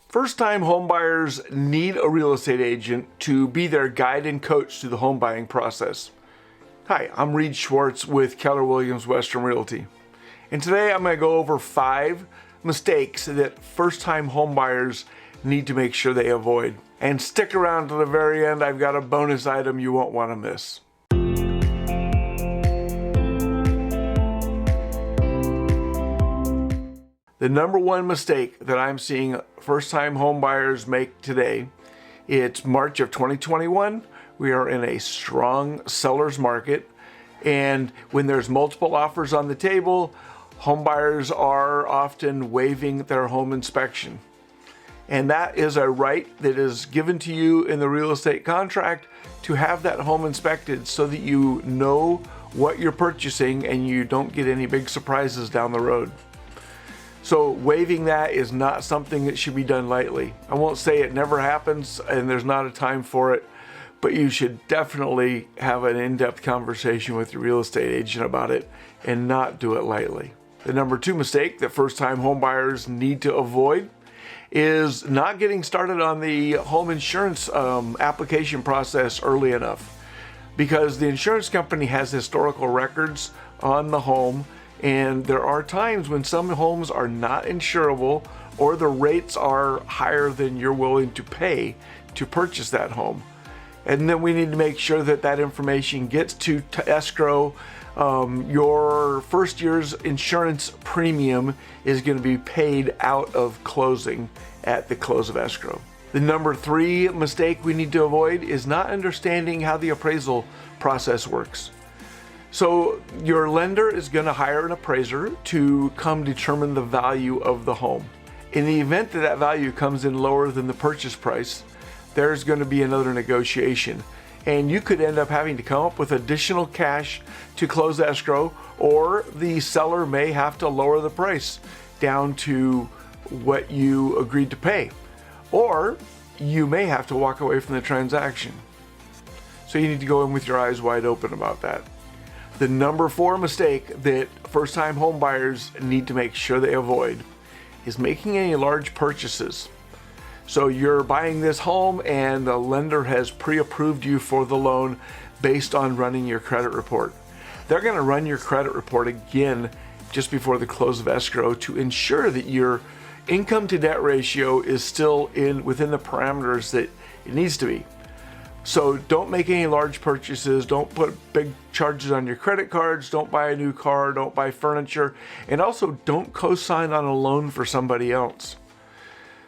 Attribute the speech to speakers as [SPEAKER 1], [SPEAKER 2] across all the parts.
[SPEAKER 1] First-time homebuyers need a real estate agent to be their guide and coach through the home buying process. Hi, I'm Reid Schwartz with Keller Williams Western Realty. And today I'm going to go over 5 mistakes that first-time homebuyers need to make sure they avoid. And stick around to the very end, I've got a bonus item you won't want to miss. The number one mistake that I'm seeing first-time home buyers make today, it's March of 2021. We are in a strong seller's market, and when there's multiple offers on the table, home buyers are often waiving their home inspection. And that is a right that is given to you in the real estate contract to have that home inspected so that you know what you're purchasing and you don't get any big surprises down the road. So waiving that is not something that should be done lightly. I won't say it never happens and there's not a time for it, but you should definitely have an in-depth conversation with your real estate agent about it and not do it lightly. The number 2 mistake that first-time home buyers need to avoid is not getting started on the home insurance application process early enough, because the insurance company has historical records on the home. And there are times when some homes are not insurable or the rates are higher than you're willing to pay to purchase that home. And then we need to make sure that that information gets to escrow. Your first year's insurance premium is going to be paid out of closing at the close of escrow. The number 3 mistake we need to avoid is not understanding how the appraisal process works. So your lender is going to hire an appraiser to come determine the value of the home. In the event that that value comes in lower than the purchase price, there's going to be another negotiation. And you could end up having to come up with additional cash to close escrow, or the seller may have to lower the price down to what you agreed to pay. Or you may have to walk away from the transaction. So you need to go in with your eyes wide open about that. The number 4 mistake that first-time home buyers need to make sure they avoid is making any large purchases. So you're buying this home and the lender has pre-approved you for the loan based on running your credit report. They're going to run your credit report again just before the close of escrow to ensure that your income to debt ratio is still within the parameters that it needs to be. So don't make any large purchases, don't put big charges on your credit cards, don't buy a new car, don't buy furniture, and also don't co-sign on a loan for somebody else.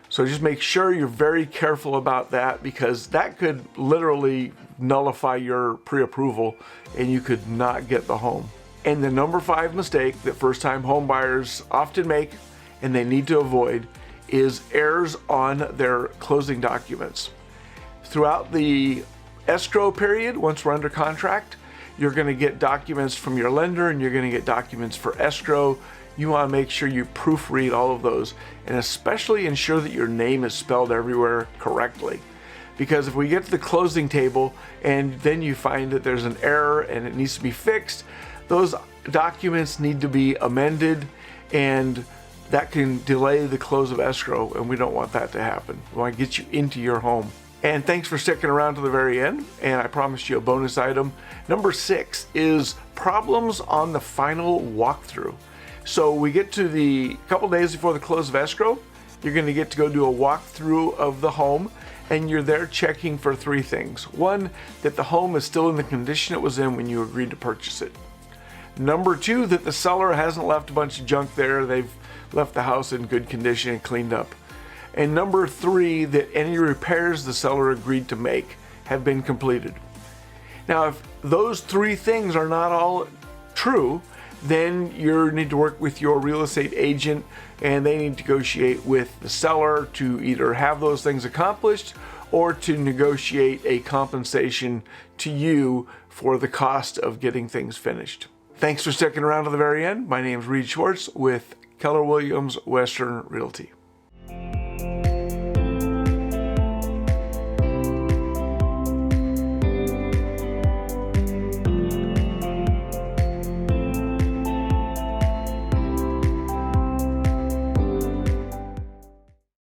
[SPEAKER 1] So just make sure you're very careful about that, because that could literally nullify your pre-approval and you could not get the home. And the number 5 mistake that first-time home buyers often make and they need to avoid is errors on their closing documents. Throughout the escrow period, once we're under contract, you're going to get documents from your lender and you're going to get documents for escrow. You want to make sure you proofread all of those, and especially ensure that your name is spelled everywhere correctly. Because if we get to the closing table and then you find that there's an error and it needs to be fixed, those documents need to be amended, and that can delay the close of escrow, and we don't want that to happen. We want to get you into your home. And thanks for sticking around to the very end, and I promised you a bonus item. Number 6 is problems on the final walkthrough. So we get to the couple days before the close of escrow, you're going to get to go do a walkthrough of the home, and you're there checking for 3 things. 1, that the home is still in the condition it was in when you agreed to purchase it. Number 2, that the seller hasn't left a bunch of junk there, they've left the house in good condition and cleaned up. And number 3, that any repairs the seller agreed to make have been completed. Now, if those 3 things are not all true, then you need to work with your real estate agent and they need to negotiate with the seller to either have those things accomplished or to negotiate a compensation to you for the cost of getting things finished. Thanks for sticking around to the very end. My name is Reid Schwartz with Keller Williams Western Realty.